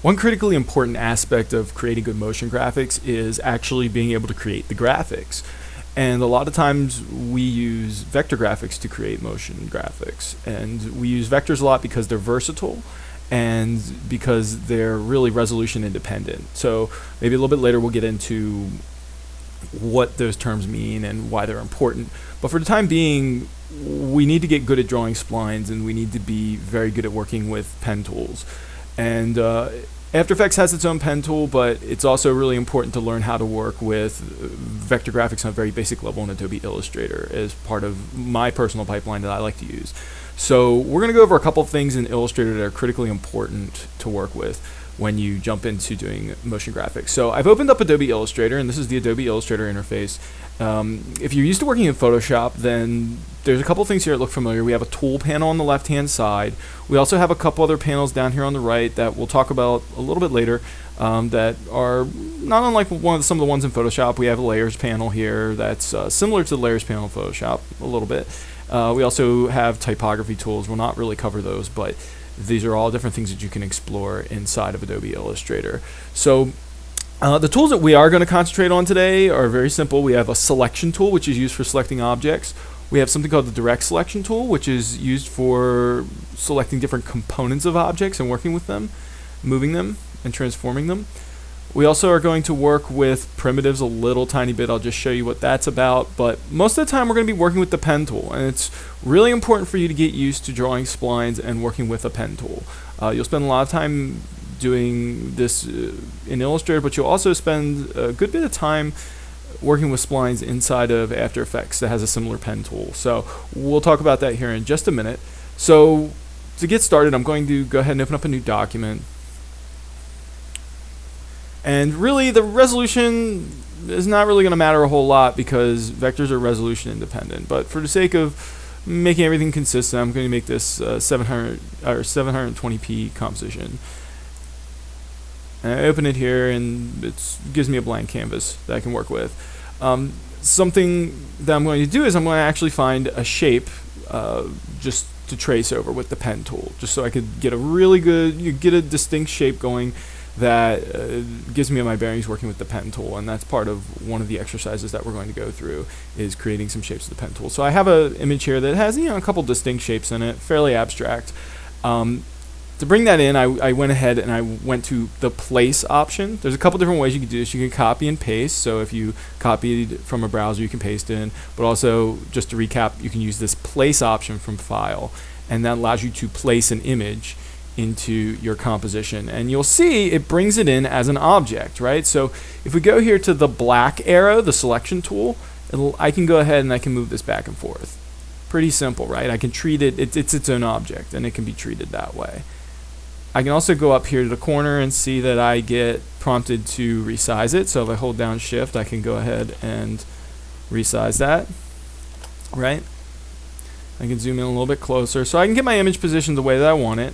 One critically important aspect of creating good motion graphics is actually being able to create the graphics. And a lot of times we use vector graphics to create motion graphics. And we use vectors a lot because they're versatile and because they're really resolution independent. So maybe a little bit later we'll get into what those terms mean and why they're important. But for the time being, we need to get good at drawing splines, and we need to be very good at working with pen tools. And After Effects has its own pen tool, but it's also really important to learn how to work with vector graphics on a very basic level in Adobe Illustrator as part of my personal pipeline that I like to use. So we're going to go over a couple of things in Illustrator that are critically important to work with when you jump into doing motion graphics. So I've opened up Adobe Illustrator, and this is the Adobe Illustrator interface. If you're used to working in Photoshop, then there's a couple things here that look familiar. We have a tool panel on the left-hand side. We also have a couple other panels down here on the right that we'll talk about a little bit later that are not unlike some of the ones in Photoshop. We have a layers panel here that's similar to the layers panel in Photoshop a little bit. We also have typography tools. We'll not really cover those, but these are all different things that you can explore inside of Adobe Illustrator. So the tools that we are going to concentrate on today are very simple. We have a selection tool, which is used for selecting objects. We have something called the direct selection tool, which is used for selecting different components of objects and working with them, moving them, and transforming them. We also are going to work with primitives a little tiny bit. I'll just show you what that's about. But most of the time we're going to be working with the pen tool. And it's really important for you to get used to drawing splines and working with a pen tool. You'll spend a lot of time doing this in Illustrator, but you'll also spend a good bit of time working with splines inside of After Effects that has a similar pen tool. So we'll talk about that here in just a minute. So to get started, I'm going to go ahead and open up a new document. And really, the resolution is not really going to matter a whole lot because vectors are resolution independent. But for the sake of making everything consistent, I'm going to make this 700 or 720p composition. And I open it here, and it gives me a blank canvas that I can work with. Something that I'm going to do is I'm going to actually find a shape just to trace over with the pen tool, just so I could get a really good, get a distinct shape going that gives me my bearings working with the pen tool. And that's part of one of the exercises that we're going to go through, is creating some shapes with the pen tool. So I have an image here that has a couple distinct shapes in it, fairly abstract. To bring that in, I went ahead and I went to the place option. There's a couple different ways you can do this. You can copy and paste. So if you copied from a browser, you can paste in. But also, just to recap, you can use this place option from File, and that allows you to place an image into your composition. And you'll see it brings it in as an object, right? So if we go here to the black arrow, the selection tool, I can go ahead and I can move this back and forth. Pretty simple, right? I can treat it, it's its own object, and it can be treated that way. I can also go up here to the corner and see that I get prompted to resize it. So if I hold down Shift, I can go ahead and resize that, right? I can zoom in a little bit closer. So I can get my image positioned the way that I want it.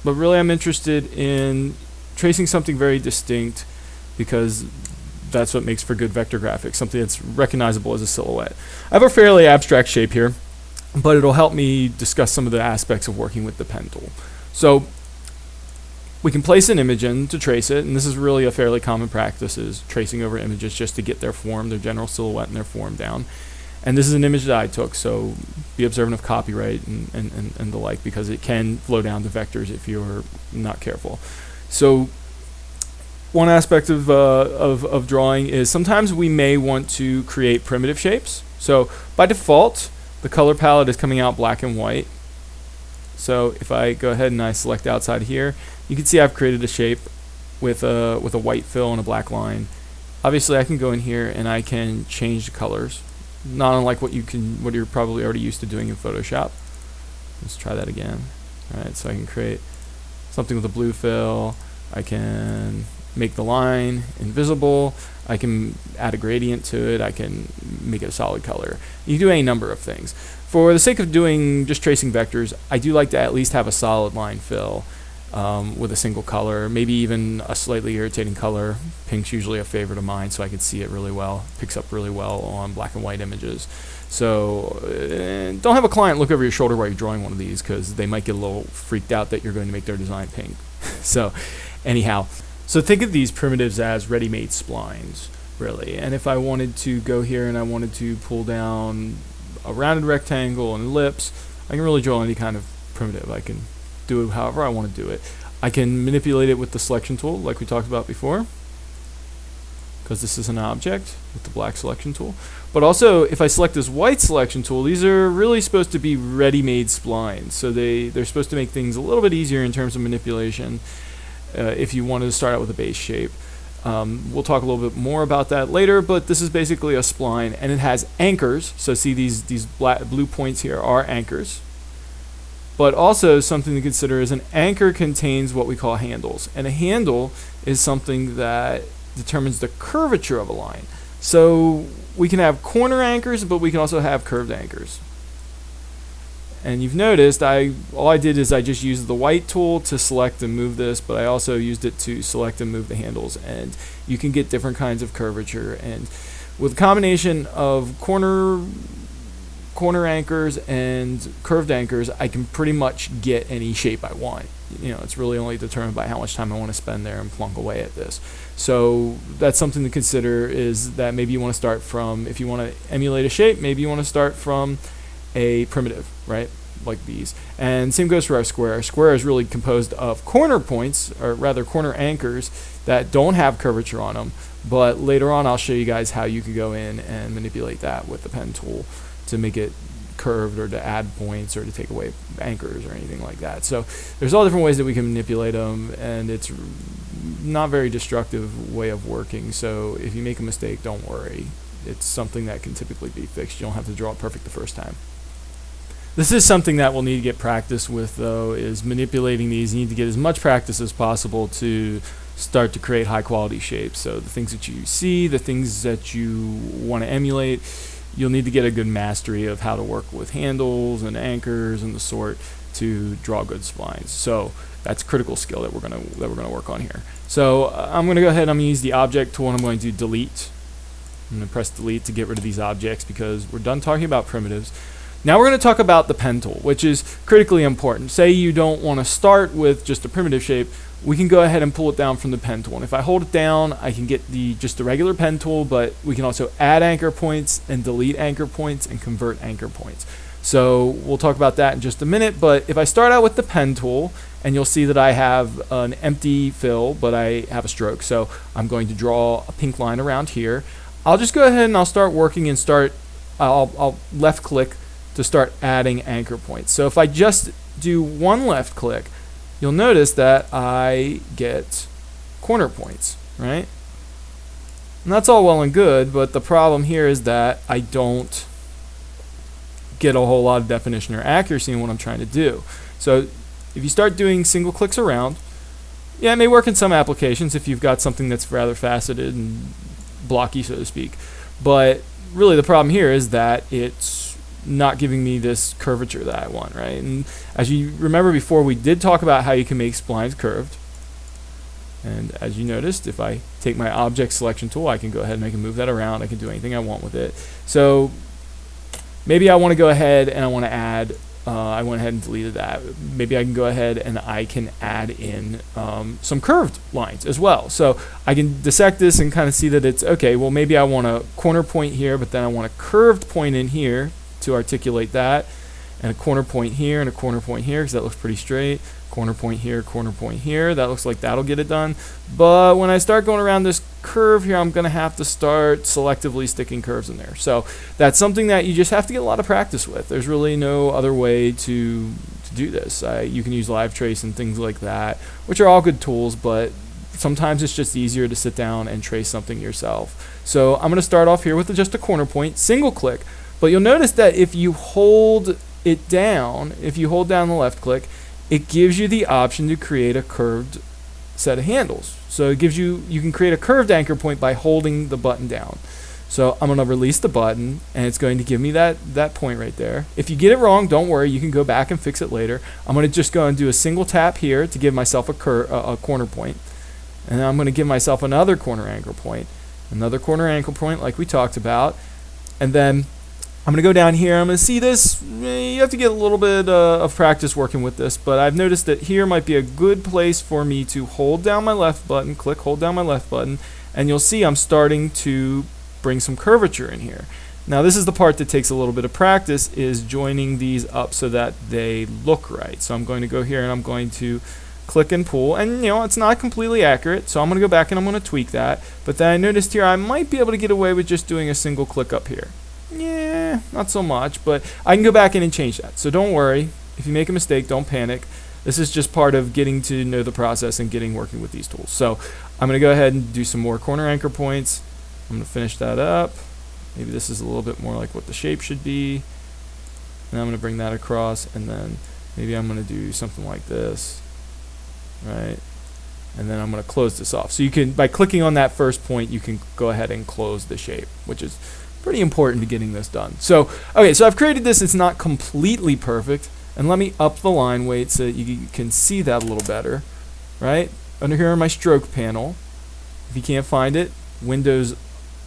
But really I'm interested in tracing something very distinct because that's what makes for good vector graphics, something that's recognizable as a silhouette. I have a fairly abstract shape here, but it'll help me discuss some of the aspects of working with the pen tool. So we can place an image in to trace it, and this is really a fairly common practice, is tracing over images just to get their form, their general silhouette and their form down. And this is an image that I took, so be observant of copyright and the like, because it can flow down to vectors if you're not careful. So one aspect of drawing is sometimes we may want to create primitive shapes. So by default, the color palette is coming out black and white. So if I go ahead and I select outside here, you can see I've created a shape with a white fill and a black line. Obviously I can go in here and I can change the colors, not unlike what you're probably already used to doing in Photoshop. Let's try that again. Alright, so I can create something with a blue fill. I can make the line invisible. I can add a gradient to it. I can make it a solid color. You can do any number of things. For the sake of doing just tracing vectors, I do like to at least have a solid line fill with a single color, maybe even a slightly irritating color. Pink's usually a favorite of mine, so I can see it really well. Picks up really well on black and white images. So don't have a client look over your shoulder while you're drawing one of these, because they might get a little freaked out that you're going to make their design pink. So anyhow, so think of these primitives as ready-made splines, really. And if I wanted to go here and I wanted to pull down a rounded rectangle and ellipse, I can really draw any kind of primitive. I can do it however I want to do it. I can manipulate it with the selection tool like we talked about before, because this is an object with the black selection tool. But also, if I select this white selection tool, these are really supposed to be ready-made splines. So they're supposed to make things a little bit easier in terms of manipulation if you wanted to start out with a base shape. We'll talk a little bit more about that later, but this is basically a spline, and it has anchors. So see these blue points here are anchors. But also something to consider is an anchor contains what we call handles. And a handle is something that determines the curvature of a line. So we can have corner anchors, but we can also have curved anchors. And you've noticed all I did is I just used the white tool to select and move this, but I also used it to select and move the handles. And you can get different kinds of curvature. And with a combination of corner anchors and curved anchors, I can pretty much get any shape I want. It's really only determined by how much time I want to spend there and plunk away at this. So that's something to consider, is that maybe you want to start from, if you want to emulate a shape, maybe you want to start from a primitive, right? Like these. And same goes for our square. Our square is really composed of corner points, or rather corner anchors, that don't have curvature on them. But later on I'll show you guys how you could go in and manipulate that with the pen tool to make it curved, or to add points, or to take away anchors or anything like that. So there's all different ways that we can manipulate them, and it's not very destructive way of working. So if you make a mistake, don't worry. It's something that can typically be fixed. You don't have to draw it perfect the first time. This is something that we'll need to get practice with, though, is manipulating these. You need to get as much practice as possible to start to create high quality shapes. So the things that you see, the things that you want to emulate, you'll need to get a good mastery of how to work with handles and anchors and the sort to draw good splines. So that's critical skill that we're gonna work on here. So I'm gonna go ahead and I'm gonna use the object tool, and I'm going to delete. I'm gonna press delete to get rid of these objects because we're done talking about primitives. Now we're going to talk about the pen tool, which is critically important. Say you don't want to start with just a primitive shape, we can go ahead and pull it down from the pen tool. And if I hold it down, I can get just the regular pen tool, but we can also add anchor points and delete anchor points and convert anchor points. So we'll talk about that in just a minute, but if I start out with the pen tool, and you'll see that I have an empty fill, but I have a stroke. So I'm going to draw a pink line around here. I'll just go ahead and I'll start working and I'll left click to start adding anchor points. So if I just do one left click, you'll notice that I get corner points, right? And that's all well and good, but the problem here is that I don't get a whole lot of definition or accuracy in what I'm trying to do. So if you start doing single clicks around, yeah, it may work in some applications if you've got something that's rather faceted and blocky, so to speak. But really the problem here is that it's not giving me this curvature that I want, right? And as you remember before, we did talk about how you can make splines curved. And as you noticed, if I take my object selection tool, I can go ahead and I can move that around. I can do anything I want with it. So maybe I want to go ahead and I want to add, I went ahead and deleted that. Maybe I can go ahead and I can add in some curved lines as well. So I can dissect this and kind of see that it's, okay, well maybe I want a corner point here, but then I want a curved point in here to articulate that, and a corner point here and a corner point here because that looks pretty straight. Corner point here, that looks like that'll get it done. But when I start going around this curve here, I'm gonna have to start selectively sticking curves in there. So that's something that you just have to get a lot of practice with. There's really no other way to do this. You can use live trace and things like that, which are all good tools, but sometimes it's just easier to sit down and trace something yourself. So I'm gonna start off here with just a corner point, single click. But you'll notice that if you hold it down, if you hold down the left click, it gives you the option to create a curved set of handles. So it gives you can create a curved anchor point by holding the button down. So I'm going to release the button, and it's going to give me that point right there. If you get it wrong, don't worry, you can go back and fix it later. I'm going to just go and do a single tap here to give myself a corner point. And then I'm going to give myself another corner anchor point like we talked about. And then I'm going to go down here. I'm going to see this. You have to get a little bit of practice working with this, but I've noticed that here might be a good place for me to hold down my left button, click, hold down my left button, and you'll see I'm starting to bring some curvature in here. Now this is the part that takes a little bit of practice, is joining these up so that they look right. So I'm going to go here and I'm going to click and pull, and it's not completely accurate, so I'm going to go back and I'm going to tweak that. But then I noticed here I might be able to get away with just doing a single click up here. Yeah, not so much, but I can go back in and change that. So don't worry. If you make a mistake, don't panic. This is just part of getting to know the process and getting working with these tools. So I'm going to go ahead and do some more corner anchor points. I'm going to finish that up. Maybe this is a little bit more like what the shape should be. And I'm going to bring that across, and then maybe I'm going to do something like this, right? And then I'm going to close this off. So you can, by clicking on that first point, you can go ahead and close the shape, which is pretty important to getting this done. So, okay, so I've created this. It's not completely perfect. And let me up the line weight so that you can see that a little better, right? Under here on my stroke panel, if you can't find it, Windows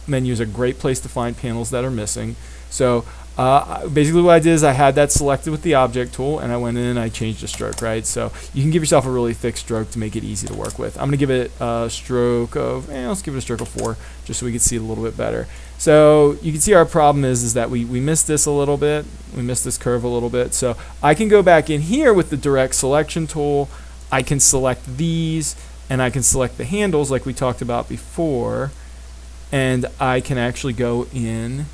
menu is a great place to find panels that are missing. So basically what I did is I had that selected with the object tool, and I went in and I changed the stroke, right? So you can give yourself a really thick stroke to make it easy to work with. I'm going to give it a stroke of, let's give it a stroke of 4, just so we can see it a little bit better. So you can see our problem is that we missed this a little bit. We missed this curve a little bit. So I can go back in here with the direct selection tool. I can select these, and I can select the handles like we talked about before. And I can actually go in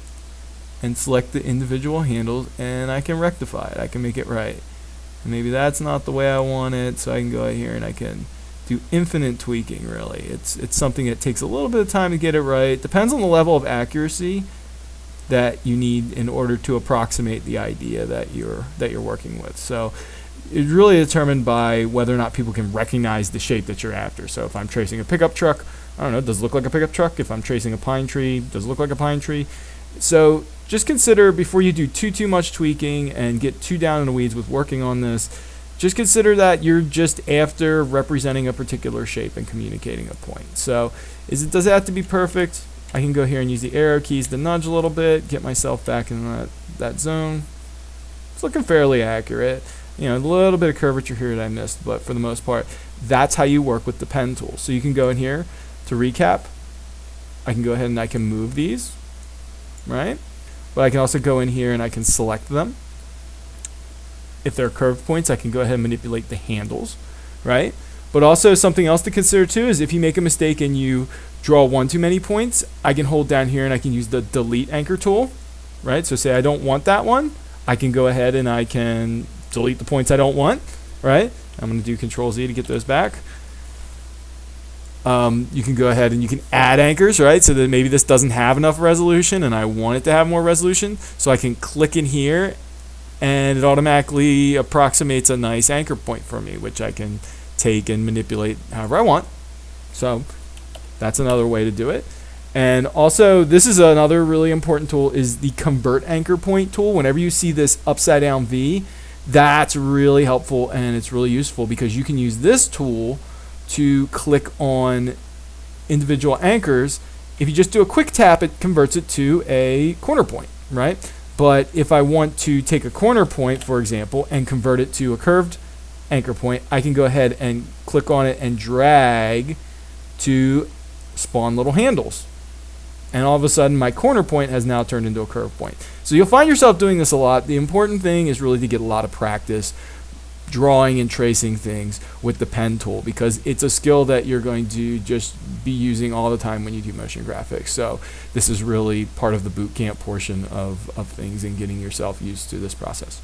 and select the individual handles, and I can rectify it. I can make it right. And maybe that's not the way I want it, so I can go out here and I can do infinite tweaking, really. It's something that takes a little bit of time to get it right. Depends on the level of accuracy that you need in order to approximate the idea that you're working with. So it's really determined by whether or not people can recognize the shape that you're after. So if I'm tracing a pickup truck, I don't know, does it look like a pickup truck? If I'm tracing a pine tree, does it look like a pine tree? So just consider, before you do too much tweaking and get too down in the weeds with working on this, just consider that you're just after representing a particular shape and communicating a point. So does it have to be perfect? I can go here and use the arrow keys to nudge a little bit, get myself back in that zone. It's looking fairly accurate. A little bit of curvature here that I missed, but for the most part, that's how you work with the pen tool. So you can go in here to recap. I can go ahead and I can move these, right? But I can also go in here and I can select them. If they're curved points, I can go ahead and manipulate the handles, right? But also something else to consider too is if you make a mistake and you draw one too many points, I can hold down here and I can use the delete anchor tool, right? So say I don't want that one, I can go ahead and I can delete the points I don't want, right? I'm going to do Control Z to get those back. You can go ahead and you can add anchors, right? So that maybe this doesn't have enough resolution and I want it to have more resolution. So I can click in here and it automatically approximates a nice anchor point for me, which I can take and manipulate however I want. So that's another way to do it. And also, this is another really important tool, is the convert anchor point tool. Whenever you see this upside down V, that's really helpful and it's really useful because you can use this tool to click on individual anchors. If you just do a quick tap, it converts it to a corner point, right? But if I want to take a corner point, for example, and convert it to a curved anchor point, I can go ahead and click on it and drag to spawn little handles. And all of a sudden, my corner point has now turned into a curve point. So you'll find yourself doing this a lot. The important thing is really to get a lot of practice drawing and tracing things with the pen tool, because it's a skill that you're going to just be using all the time when you do motion graphics. So this is really part of the boot camp portion of things and getting yourself used to this process.